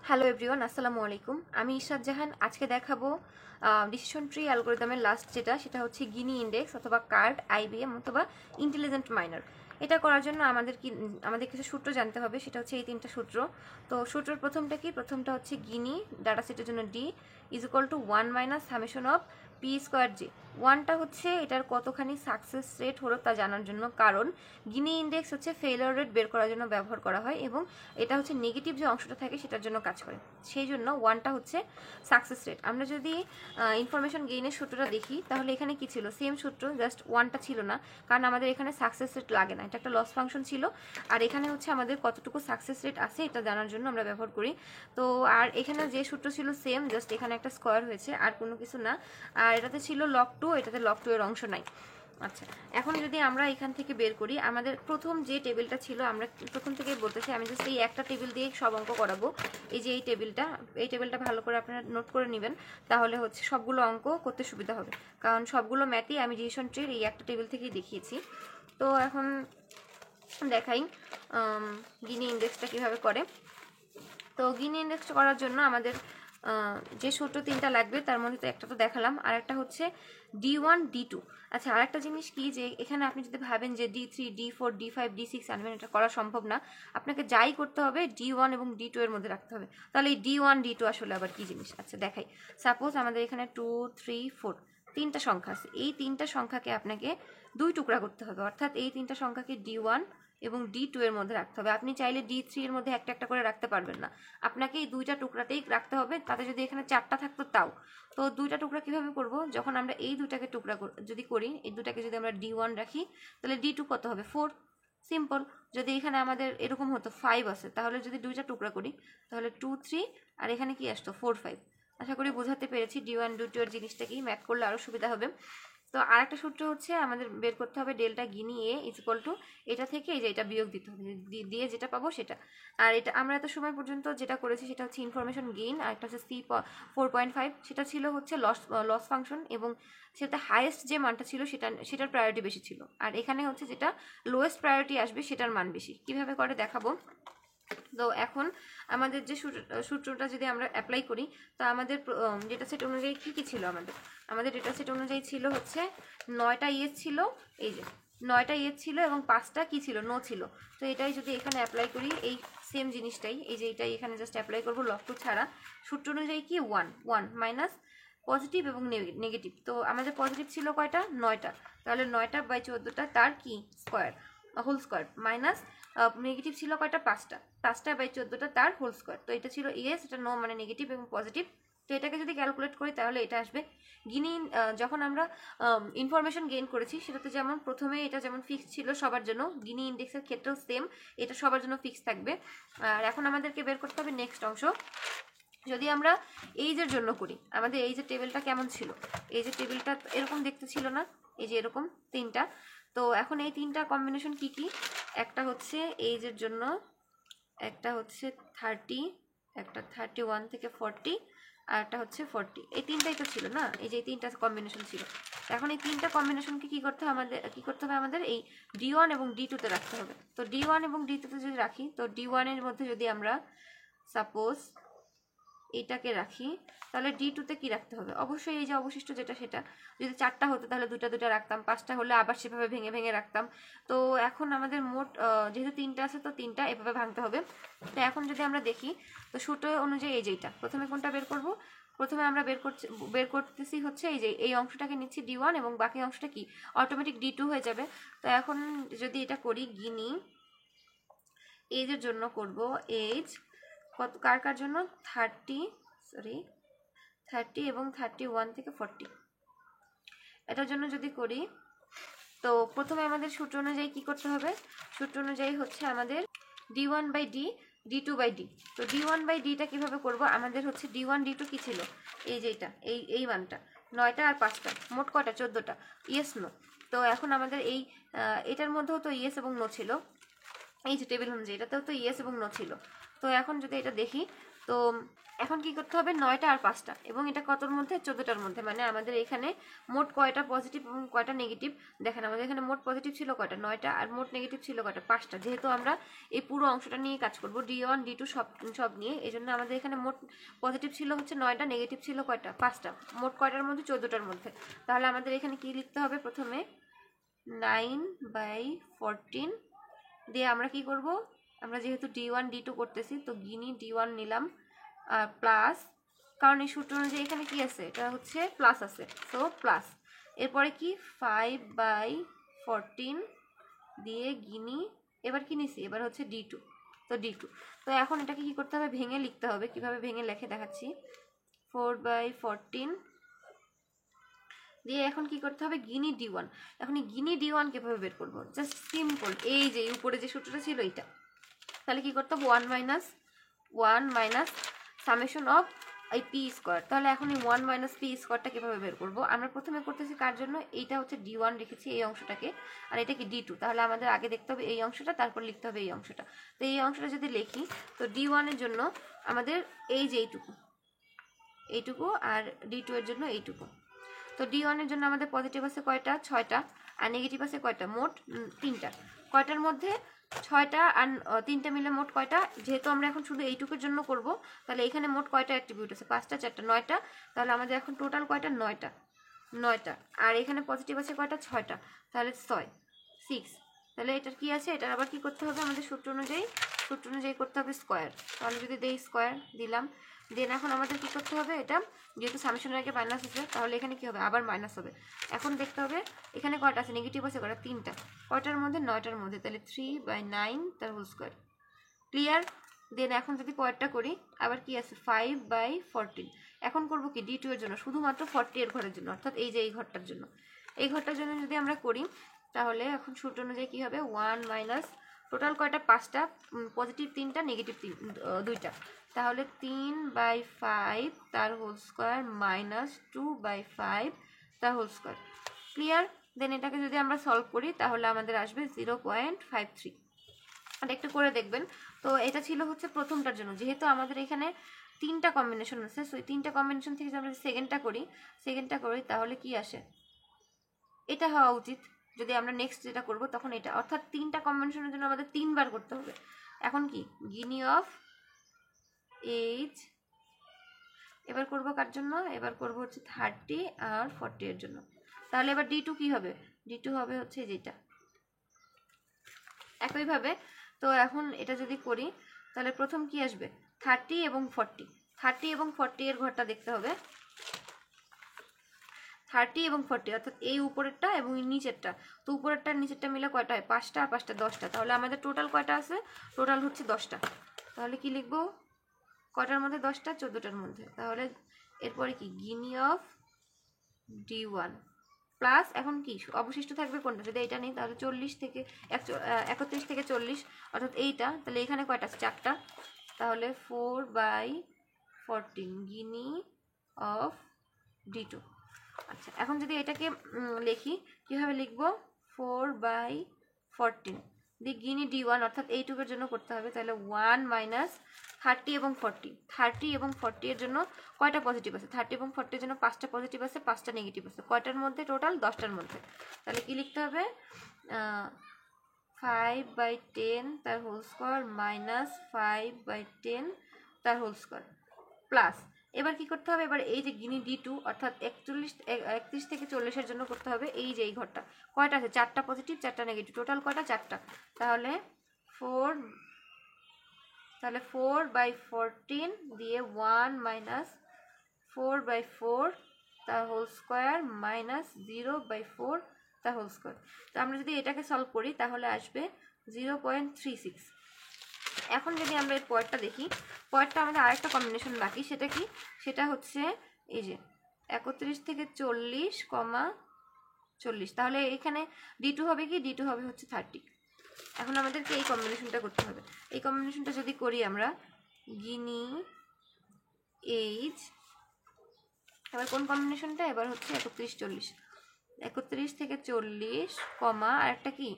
Hello everyone, আসসালামু আলাইকুম। আমি ইশরাত জাহান। আজকে দেখাবো ডিসিশন ট্রি অ্যালগরিদমের লাস্ট যেটা হচ্ছে গিনি ইন্ডেক্স অথবা কার্ড, আইবিএম অথবা ইন্টেলিজেন্ট মাইনার। এটা করার জন্য আমাদের কিছু সূত্র জানতে হবে। সেটা হচ্ছে এই তিনটা সূত্র। তো সূত্রের প্রথমটা কি? প্রথমটা হচ্ছে গিনি ডাটা সেটের জন্য D is equal to 1 minus summation of P square G. ওয়ানটা হচ্ছে এটার কতখানি সাকসেস রেট হলো তা জানার জন্য, কারণ গিনি ইন্ডেক্স হচ্ছে ফেলিওর রেট বের করার জন্য ব্যবহার করা হয় এবং এটা হচ্ছে নেগেটিভ যে অংশটা থাকে সেটার জন্য কাজ করে। সেই জন্য ওয়ানটা হচ্ছে সাকসেস রেট। আমরা যদি ইনফরমেশন গেইনের সূত্রটা দেখি তাহলে এখানে কি ছিল? সেম সূত্র, জাস্ট ওয়ানটা ছিল না, কারণ আমাদের এখানে সাকসেস রেট লাগে না, এটা একটা লস ফাংশন ছিল। আর এখানে হচ্ছে আমাদের কতটুকু সাকসেস রেট আছে এটা জানার জন্য আমরা ব্যবহার করি। তো আর এখানে যে সূত্র ছিল সেম, জাস্ট এখানে একটা স্কোয়ার হয়েছে, আর কোনো কিছু না। আর এটাতে ছিল লগ টু, এটাতে লগ টু এর অংশ নাই। আচ্ছা, এখন যদি আমরা এখান থেকে বের করি, আমাদের প্রথম যে টেবিলটা ছিল, আমরা প্রথম থেকেই বলতেছি, আমি জাস্ট এই একটা টেবিল দিয়ে সব অঙ্ক করাবো। এই যে এই টেবিলটা ভালো করে আপনারা নোট করে নেবেন, তাহলে হচ্ছে সবগুলো অঙ্ক করতে সুবিধা হবে, কারণ সবগুলো ম্যাথই আমি ডিসিশন ট্রির এই একটা টেবিল থেকেই দেখিয়েছি। তো এখন দেখাই গিনি ইন্ডেক্সটা কিভাবে করে। তো গিনি ইন্ডেক্সটা করার জন্য আমাদের যে সূত্র তিনটা লাগবে তার মধ্যে তো একটা তো দেখালাম, আর একটা হচ্ছে D1 D2। আচ্ছা, আর একটা জিনিস কি, যে এখানে আপনি যদি ভাবেন যে D3 D4 D5 D6 আনবেন, এটা করা সম্ভব না। আপনাকে যাই করতে হবে D1 এবং D2 এর মধ্যে রাখতে হবে। তাহলে এই D1 D2 আসলে আবার কি জিনিস? আচ্ছা দেখাই। সাপোজ আমাদের এখানে 2 3 4 তিনটা সংখ্যা আছে। এই তিনটা সংখ্যাকে আপনাকে দুই টুকরা করতে হবে, অর্থাৎ এই তিনটা সংখ্যাকে D1 এবং D2 এর মধ্যে রাখতে হবে। আপনি চাইলে D3 এর মধ্যে একটা একটা করে রাখতে পারবেন না, আপনাকে এই দুইটা টুকরাতেই রাখতে হবে। তাতে যদি এখানে চারটা থাকতো তাও। তো দুইটা টুকরা কিভাবে করব? যখন আমরা এই দুইটাকে টুকরা যদি করি, এই দুটাকে যদি আমরা D1 রাখি, তাহলে D2 কত হবে? 4। সিম্পল। যদি এখানে আমাদের এরকম হতো 5 আছে, তাহলে যদি দুইটা টুকরা করি তাহলে 2 3, আর এখানে কি আসতো? 4 5। আশা করি বোঝাতে পেরেছি D1 D2 এর জিনিসটা কি। ম্যাথ করলে আরও সুবিধা হবে। তো আরেকটা সূত্র হচ্ছে আমাদের বের করতে হবে delta Guinea A is equal two, এটা থেকে এই যে এটা বিয়োগ দিতে হবে, দিয়ে যেটা পাবো সেটা। আর এটা আমরা এত সময় পর্যন্ত যেটা করেছি সেটা হচ্ছে ইনফরমেশন গেইন, আর একটা হচ্ছে C 4.5, সেটা ছিল হচ্ছে লস ফাংশন, এবং সেটা হাইয়েস্ট যে মানটা ছিল সেটার প্রায়োরিটি বেশি ছিল। আর এখানে হচ্ছে যেটা লোয়েস্ট প্রায়োরিটি আসবে সেটার মান বেশি। কিভাবে করে দেখাবো। তো এখন আমাদের যে সূত্রটা যদি আমরা অ্যাপ্লাই করি, তো আমাদের ডেটা সেট অনুযায়ী কী কী ছিল? আমাদের ডেটা সেট অনুযায়ী ছিল হচ্ছে 9টা ইয়েস ছিল, এই যে 9টা ইয়েস ছিল, এবং 5টা কী ছিল? নো ছিল। তো এটাই যদি এখানে অ্যাপ্লাই করি, এই সেম জিনিসটাই, এই যে এটাই এখানে জাস্ট অ্যাপ্লাই করবো লগ টু ছাড়া। সূত্র অনুযায়ী কি? 1 মাইনাস পজিটিভ এবং নেগেটিভ। তো আমাদের পজিটিভ ছিল কয়টা? 9টা। তাহলে 9টা বাই 14টা তার কি? Square, whole square, minus negative ছিল কয়টা? 5টা বাই 14টা তার হোল স্কোয়ার। তো এটা ছিল ইয়েস, এটা নো, মানে নেগেটিভ এবং পজিটিভ। তো এটাকে যদি ক্যালকুলেট করি তাহলে এটা আসবে। যখন আমরা ইনফরমেশন গেইন করেছি সেটাতে যেমন প্রথমে এটা যেমন ফিক্স ছিল সবার জন্য, গিনি ইন্ডেক্সের ক্ষেত্রেও সেম, এটা সবার জন্য ফিক্স থাকবে। আর এখন আমাদেরকে বের করতে হবে নেক্সট অংশ। যদি আমরা এইজের জন্য করি, আমাদের এই যে টেবিলটা কেমন ছিল? এই যে টেবিলটা এরকম দেখতে ছিল না? এই যে এরকম তিনটা। তো এখন এই তিনটা কম্বিনেশন কি কি? একটা হচ্ছে এইজের জন্য, একটা হচ্ছে 30, একটা 31 থেকে 40, আর একটা হচ্ছে 40। এই তিনটাই তো ছিল না? এই যে এই তিনটা কম্বিনেশন ছিল। এখন এই তিনটা কম্বিনেশনকে কি করতে হবে আমাদের এই D1 এবং D2 তে রাখতে হবে। তো D1 এবং D2 তে যদি রাখি, তো D1 এর মধ্যে যদি আমরা সাপোজ এটাকে রাখি, তাহলে D2তে কি রাখতে হবে? অবশ্যই এই যে অবশিষ্ট যেটা সেটা। যদি 4টা হতো তাহলে দুটা দুটা রাখতাম, 5টা হলে আবার সেভাবে ভেঙে ভেঙে রাখতাম। তো এখন আমাদের মোট যেহেতু 3টা আছে, তো 3টা এভাবে ভাঙতে হবে। তো এখন যদি আমরা দেখি, তো সূত্র অনুযায়ী এই যেটা প্রথমে কোনটা বের করব? প্রথমে আমরা বের করতেছি হচ্ছে এই যে এই অংশটাকে নিচ্ছি D1, এবং বাকি অংশটা কি? অটোমেটিক D2 হয়ে যাবে। তো এখন যদি এটা করি, গিনি এজের জন্য করব, এজ কত কার কার জন্য? 30 এবং 31 থেকে 40, এটার জন্য যদি করি, তো প্রথমে আমাদের সূত্র অনুযায়ী কি করতে হবে? সূত্র অনুযায়ী হচ্ছে আমাদের D1 by D, D2 by D। তো D1 বাই Dটা কিভাবে করব? আমাদের হচ্ছে D1 D2 কি ছিল? এই যে এটা, এই মানটা 9টা আর 5টা, মোট কয়টা? 14টা। Yes no. তো এখন আমাদের এটার মধ্যেও তো ইয়েস এবং নো ছিল, এই যে টেবিল অনুযায়ী এটাতেও তো ইয়েস এবং নো ছিল। তো এখন যদি এটা দেখি, তো এখন কি করতে হবে, 9টা আর 5টা, এবং এটা কতর মধ্যে, 14টার মধ্যে। মানে আমাদের এখানে মোট কয়টা পজিটিভ এবং কয়টা নেগেটিভ, দেখেন আমাদের এখানে মোট পজিটিভ ছিল কয়টা, 9টা, আর মোট নেগেটিভ ছিল কয়টা, 5টা। যেহেতু আমরা এই পুরো অংশটা নিয়ে কাজ করব, D1 D2 সব নিয়ে, এই জন্য আমাদের এখানে মোট পজিটিভ ছিল হচ্ছে 9টা, নেগেটিভ ছিল কয়টা, 5টা, মোট কয়টার মধ্যে, 14টার মধ্যে। তাহলে আমাদের এখানে কি লিখতে হবে, প্রথমে 9/14 দিয়ে আমরা কি করব, আমরা যেহেতু D1 D2 করতেছি, তো গিনি D1 নিলাম, প্লাস, কারণ এই সূত্র অনুযায়ী এখানে কি আছে, এটা হচ্ছে প্লাস আছে, তো প্লাস, এরপরে কি 5/14 দিয়ে গিনি, এবার কি নিছি, এবার হচ্ছে D2, তো D2। তো এখন এটাকে কি করতে হবে, ভেঙে লিখতে হবে। কিভাবে ভেঙে লেখে দেখাচ্ছি, 4/14 দিয়ে এখন কি করতে হবে, গিনি D1। এখন এই গিনি D1 কিভাবে বের করবো, জাস্ট সিম্পল, এই যে উপরে যে সূত্রটা ছিল এইটা, তাহলে কি করতে হবে, 1 মাইনাস সামেশন অফ এই পি স্কোয়ার। তাহলে এখন এই 1 মাইনাস পি স্কোয়ারটা কীভাবে বের করবো, আমরা প্রথমে করতেছি কার জন্য, এইটা হচ্ছে D1 রেখেছি এই অংশটাকে, আর এটা কি D2। তাহলে আমাদের আগে দেখতে হবে এই অংশটা, তারপর লিখতে হবে এই অংশটা। তো এই অংশটা যদি লিখি, তো D1 এর জন্য আমাদের এই যে এইটুকু, আর D2 এর জন্য এইটুকু। তো D1 এর জন্য আমাদের পজিটিভ আছে কয়টা, 6টা, আর নেগেটিভ আছে কয়টা, মোট 3টা। কয়টার মধ্যে, 6টা আর 3টা মিলে মোট কয়টা, যেহেতু আমরা এখন শুধু এইটুকুর জন্য করব, তাহলে এখানে মোট কয়টা অ্যাট্রিবিউট আছে, 5টা 4টা 9টা। তাহলে আমাদের এখন টোটাল কয়টা, 9টা, আর এখানে পজিটিভ আছে কয়টা, 6টা, তাহলে 6। তাহলে এটার কি আছে, এটার আবার কি করতে হবে, আমাদের সূত্র অনুযায়ী করতে হবে স্কোয়ার। তাহলে যদি দেই স্কোয়ার দিলাম, দেন এখন আমাদের কি করতে হবে, এটা যেহেতু সামেশনের আগে মাইনাস আছে, তাহলে এখানে কি হবে, আবার মাইনাস হবে। এখন দেখতে হবে এখানে কয়টা আছে, নেগেটিভ আছে কয়টা, 3টা, কয়টার মধ্যে, 9টার মধ্যে, তাহলে 3/9 তার হোল স্কোয়ার। ক্লিয়ার। দেন এখন যদি পরেরটা করি, আবার কি আছে, 5/14। এখন করব কি, D2 এর জন্য, শুধুমাত্র 40 এর ঘরের জন্য, অর্থাৎ এই যে এই ঘরটার জন্য, এই ঘরটার জন্য যদি আমরা করি, তাহলে এখন সূত্র অনুযায়ী কি হবে, 1 মাইনাস টোটাল কয়টা, 5টা, পজিটিভ 3টা, নেগেটিভ 2টা, তাহলে 3/5 তার হোল স্কোয়ার মাইনাস 2/5 তার হোল স্কোয়ার। ক্লিয়ার। দেন এটাকে যদি আমরা সলভ করি, তাহলে আমাদের আসবে 0.53। এটা একটু করে দেখবেন। তো এটা ছিল হচ্ছে প্রথমটার জন্য, যেহেতু আমাদের এখানে 3টা কম্বিনেশন আছে, সো এই 3টা কম্বিনেশন থেকে যদি আমরা সেকেন্ডটা করি, তাহলে কি আসে, এটা হওয়া উচিত। যদি আমরা নেক্সট যেটা করব তখন এটা, অর্থাৎ 3টা কম্বিনেশনের জন্য আমাদের 3বার করতে হবে। এখন কি, গিনি অফ এইচ, এবার করব কার জন্য, এবার করব হচ্ছে 30 আর 40 এর জন্য। তাহলে এবার D2 কি হবে, D2 হবে হচ্ছে যেটা একইভাবে। তো এখন এটা যদি করি, তাহলে প্রথম কি আসবে, 30 এবং 40 এর ঘরটা দেখতে হবে, 30 এবং 40, অর্থাৎ এই উপরেরটা এবং নিচেরটা। তো উপরেরটা নিচেরটা মিলে কয়টা হয়, 5টা আর 5টা 10টা। তাহলে আমাদের টোটাল কয়টা আছে, টোটাল হচ্ছে 10টা। তাহলে কি লিখবো, কয়টার মধ্যে, 10টা, 14টার মধ্যে। তাহলে এরপরে কি, গিনি অফ D1 প্লাস, এখন কি অবশিষ্ট থাকবে কোনটা, যদি এটা নেই তাহলে 31 থেকে 40, অর্থাৎ এইটা। তাহলে এখানে কয়টা আছে, 4টা, তাহলে 4/14 গিনি অফ D2। আচ্ছা, এখন যদি এটাকে লিখি, কিভাবে লিখবো, 4/14 দিয়ে গিনি D1, অর্থাৎ এইটুকুর জন্য করতে হবে। তাহলে 1 মাইনাস 30 এবং 40 এর জন্য কয়টা পজিটিভ আছে, 30 এবং 40 এর জন্য 5টা পজিটিভ আছে, 5টা নেগেটিভ আছে, কয়টার মধ্যে, টোটাল 10টার মধ্যে। তাহলে কি লিখতে হবে, 5/10 তার হোল স্কোয়ার মাইনাস 5/10 তার হোল স্কোয়ার প্লাস, এবার কি করতে হবে, এবার এই যে গিনি D2, অর্থাৎ 31 থেকে 40 এর জন্য করতে হবে এই যে এই ঘরটা, কয়টা আছে, 4টা পজিটিভ 4টা নেগেটিভ, টোটাল কয়টা, 4টা। তাহলে 4/14 দিয়ে 1 মাইনাস 4/4 তার হোল স্কোয়ার মাইনাস 0/4 তার হোল স্কোয়ার। তো আমরা যদি এটাকে সলভ করি, তাহলে আসবে 0.36। এখন যদি আমরা এর পরেরটা দেখি, পরেরটা আমাদের আরেকটা কম্বিনেশন বাকি, সেটা কি, সেটা হচ্ছে এই যে 31 থেকে 40, 40। তাহলে এখানে D2 হবে কি, D2 হবে হচ্ছে 30। এখন আমাদেরকে এই কম্বিনেশনটা করতে হবে। এই কম্বিনেশনটা যদি করি আমরা, গিনি এইচ, এবার কোন কম্বিনেশনটা, এবার হচ্ছে 31 40, 31 থেকে 40, আর একটা কি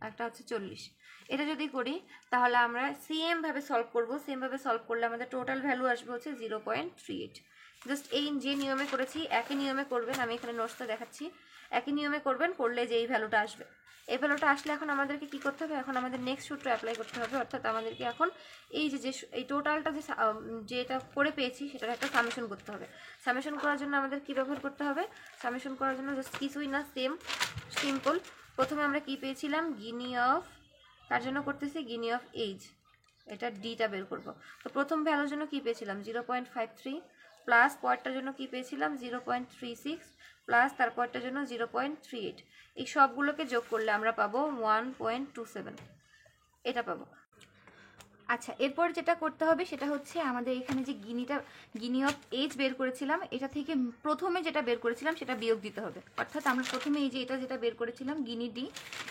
একটা হচ্ছে 40। এটা যদি করি তাহলে আমরা সেম ভাবে সলভ করব। সেম ভাবে সলভ করলে আমাদের টোটাল ভ্যালু আসবে হচ্ছে 0.38। জাস্ট এই যে নিয়মে করেছি একই নিয়মে করবেন, আমি এখানে নোটসটা দেখাচ্ছি, একই নিয়মে করবেন, করলে যে এই ভ্যালুটা আসবে। এই ভ্যালুটা আসলে এখন আমাদেরকে কি করতে হবে, এখন আমাদের নেক্সট সূত্র অ্যাপ্লাই করতে হবে, অর্থাৎ আমাদেরকে এখন এই যে এই টোটালটা যেটা করে পেয়েছি সেটার একটা সামেশন করতে হবে। সামেশন করার জন্য আমাদের কি ব্যবহার করতে হবে, সামেশন করার জন্য জাস্ট কিছুই না, সেম সিম্পল। প্রথমে আমরা কি পেয়েছিলাম, গিনি অফ, তার জন্য করতেছি গিনি অফ এইজ, এটা ডিটা বের করব। তো প্রথম ভ্যালুর জন্য কি পেয়েছিলাম 0.53, প্লাস পয়েন্টটার জন্য কি পেয়েছিলাম 0.36, প্লাস তারপরটার জন্য 0.38। এই সবগুলোকে যোগ করলে আমরা পাবো 1.27, এটা পাবো। আচ্ছা, এরপর যেটা করতে হবে সেটা হচ্ছে আমাদের এখানে যে গিনি অফ এইজ বের করেছিলাম, এটা থেকে প্রথমে যেটা বের করেছিলাম সেটা বিয়োগ দিতে হবে। অর্থাৎ আমরা প্রথমে এই যে এটা যেটা বের করেছিলাম গিনি ডি,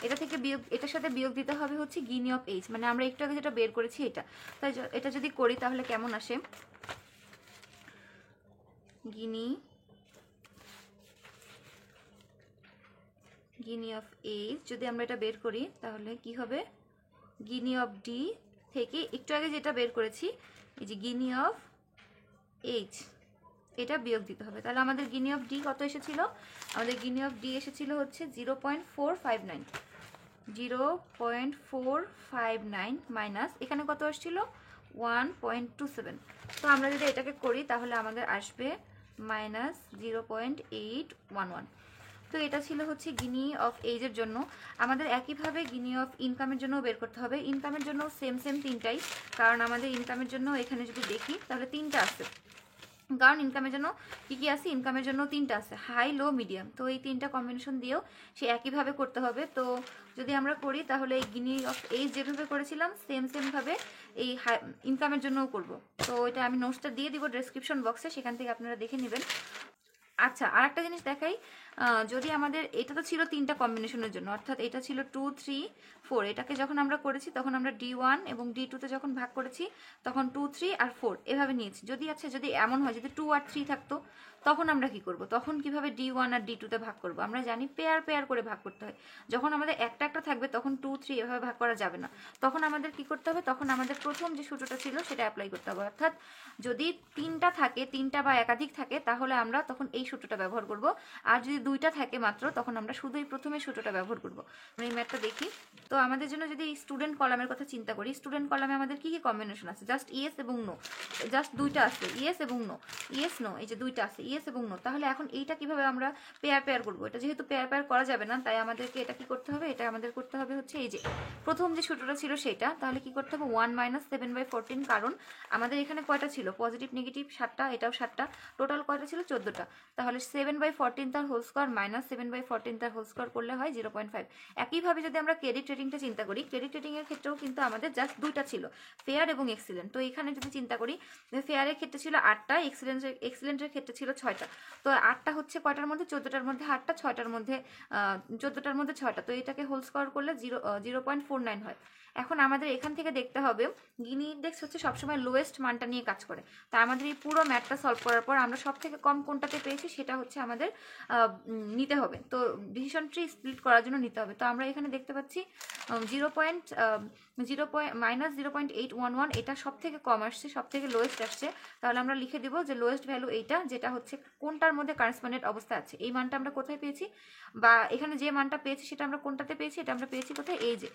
এটা থেকে বিয়োগ, এটার সাথে বিয়োগ দিতে হবে হচ্ছে গিনি অফ এইজ, মানে আমরা একটু আগে যেটা বের করেছি এটা। তাই এটা যদি করি তাহলে কেমন আসে, গিনি অফ এইজ যদি আমরা এটা বের করি তাহলে কি হবে, গিনি অফ ডি থেকে একটু আগে যেটা বের করেছি এই যে গিনি অফ এইচ, এটা বিয়োগ দিতে হবে। তাহলে আমাদের গিনি অফ ডি কত এসেছিল, আমাদের গিনি অফ ডি এসেছিল হচ্ছে 0.459, 0.459 মাইনাস এখানে কত আসছিল 1.27। তো আমরা যদি এটাকে করি তাহলে আমাদের আসবে মাইনাস 0.811। তো এটা ছিল হচ্ছে গিনি অফ এইজের জন্য। আমাদের একইভাবে গিনি অফ ইনকামের জন্য বের করতে হবে। ইনকামের জন্য সেম তিনটাই, কারণ আমাদের ইনকামের জন্য এখানে যদি দেখি তাহলে তিনটা আছে, কারণ ইনকামের জন্য কি কি আছে, ইনকামের জন্য তিনটা আছে, হাই লো মিডিয়াম। তো এই তিনটা কম্বিনেশন দিয়েও সে একইভাবে করতে হবে। তো যদি আমরা করি তাহলে এই গিনি অফ এইজ যেভাবে করেছিলাম সেম ভাবে এই ইনকামের জন্যও করব। তো এটা আমি নোটসটা দিয়ে দিব ডেসক্রিপশন বক্সে, সেখান থেকে আপনারা দেখে নেবেন। আচ্ছা, আর একটা জিনিস দেখাই, যদি আমাদের এটা তো ছিল তিনটা কম্বিনেশনের জন্য, অর্থাৎ এটা ছিল 2, 3, 4, এটাকে যখন আমরা করেছি তখন আমরা D1 এবং D2তে যখন ভাগ করেছি তখন 2, 3 আর 4 এভাবে নিয়েছি। যদি এমন হয় যদি 2 আর 3 থাকতো তখন আমরা কি করব, তখন কিভাবে D1 আর D2তে ভাগ করব, আমরা জানি পেয়ার করে ভাগ করতে হয়। যখন আমাদের একটা থাকবে তখন 2, 3 এভাবে ভাগ করা যাবে না। তখন আমাদের কি করতে হবে, তখন আমাদের প্রথম যে সূত্রটা ছিল সেটা অ্যাপ্লাই করতে হবে। অর্থাৎ যদি তিনটা বা একাধিক থাকে তাহলে আমরা তখন এই সূত্রটা ব্যবহার করব, আর যদি দুইটা থাকে মাত্র তখন আমরা শুধুই প্রথমে সূত্রটা ব্যবহার করব। আমরা এই ম্যাথটা দেখি। তো আমাদের জন্য যদি স্টুডেন্ট কলামের কথা চিন্তা করি, স্টুডেন্ট কলামে আমাদের কি কি কম্বিনেশন আছে, জাস্ট ইয়েস এবং নো, জাস্ট দুইটা আছে, ইয়েস এবং নো, ইয়েস নো, এই যে দুইটা আছে ইয়েস এবং নো। তাহলে এখন এইটা কিভাবে আমরা পেয়ার করব, এটা যেহেতু পেয়ার করা যাবে না তাই আমাদেরকে এটা কি করতে হবে, এটা আমাদের করতে হবে হচ্ছে এই যে প্রথম যে সূত্রটা ছিল সেটা। তাহলে কি করতে হবে 1 - 7/14, কারণ আমাদের এখানে কয়টা ছিল পজিটিভ নেগেটিভ 7টা, এটাও 7টা, টোটাল কয়টা ছিল 14টা। তাহলে 7/14 তার হোল স্কোয়ার মাইনাস 7/14 তার হোল স্কোয়ার করলে হয় 0.5। একইভাবে যদি আমরা ক্রেডিট রেটিংটা চিন্তা করি, ক্রেডিট রেটিং এর ক্ষেত্রেও কিন্তু আমাদের জাস্ট দুইটা ছিল, ফেয়ার এবং এক্সিলেন্ট। তো এখানে যদি চিন্তা করি ফেয়ারের ক্ষেত্রে ছিল 8টা, এক্সিলেন্টের ক্ষেত্রে ছিল 6টা। তো 8টা হচ্ছে কয়টার মধ্যে, 14টার মধ্যে 8টা, 6টার মধ্যে 14টার মধ্যে 6টা। তো এটাকে হোল স্কোয়ার করলে 0.49 হয়। এখন আমাদের এখান থেকে দেখতে হবে গিনি ইন্ডেক্স হচ্ছে সবসময় লোয়েস্ট মানটা নিয়ে কাজ করে। তা আমাদের এই পুরো ম্যাথটা সলভ করার পর আমরা সব থেকে কম কোনটাতে পেয়েছি সেটা হচ্ছে আমাদের নিতে হবে। তো ডিসিশন ট্রি স্প্লিট করার জন্য নিতে হবে। তো আমরা এখানে দেখতে পাচ্ছি -0.811, এটা সব থেকে কম আসছে, সব থেকে লোয়েস্ট আসছে। তাহলে আমরা লিখে দিব যে লোয়েস্ট ভ্যালু এইটা, যেটা হচ্ছে কোনটার মধ্যে কারেসপন্ডেন্ট অবস্থা আছে। এই মানটা আমরা কোথায় পেয়েছি, বা এখানে যে মানটা পেয়েছি সেটা আমরা কোনটাতে পেয়েছি, এটা আমরা পেয়েছি কোথায়, এই যে।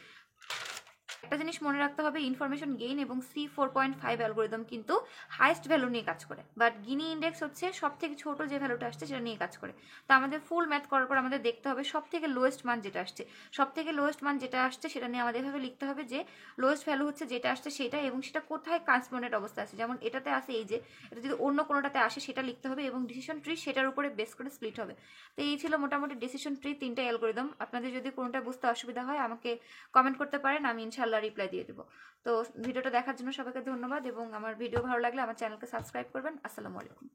একটা জিনিস মনে রাখতে হবে, ইনফরমেশন গেইন এবং C4.5 অ্যালগোরিদম কিন্তু হাইয়েস্ট ভ্যালু নিয়ে কাজ করে, বাট গিনি ইন্ডেক্স হচ্ছে সব থেকে ছোট যে ভ্যালুটা আসছে সেটা নিয়ে কাজ করে। তো আমাদের ফুল ম্যাথ করার পর আমাদের দেখতে হবে সব থেকে লোয়েস্ট মান যেটা আসছে, সব থেকে লোয়েস্ট মান যেটা আসছে সেটা নিয়ে আমাদের এভাবে লিখতে হবে যে লোয়েস্ট ভ্যালু হচ্ছে যেটা আসছে সেটা, এবং সেটা কোথায় কারেসপন্ডেন্ট অবস্থা আছে। যেমন এটাতে আছে এই যে, এটা যদি অন্য কোনোটাতে আসে সেটা লিখতে হবে, এবং ডিসিশন ট্রি সেটার উপরে বেস করে স্প্লিট হবে। তো এই ছিল মোটামুটি ডিসিশন ট্রি 3টা অ্যালগোরিদম। আপনাদের যদি কোনোটা বুঝতে অসুবিধা হয় আমাকে কমেন্ট করতে পারেন, আমি ইনশাল্লাহ রিপ্লাই দিয়ে দেবো। তো ভিডিওটা দেখার জন্য সবাইকে ধন্যবাদ, এবং আমার ভিডিও ভালো লাগলে আমার চ্যানেলকে সাবস্ক্রাইব করবেন। আসসালামু আলাইকুম।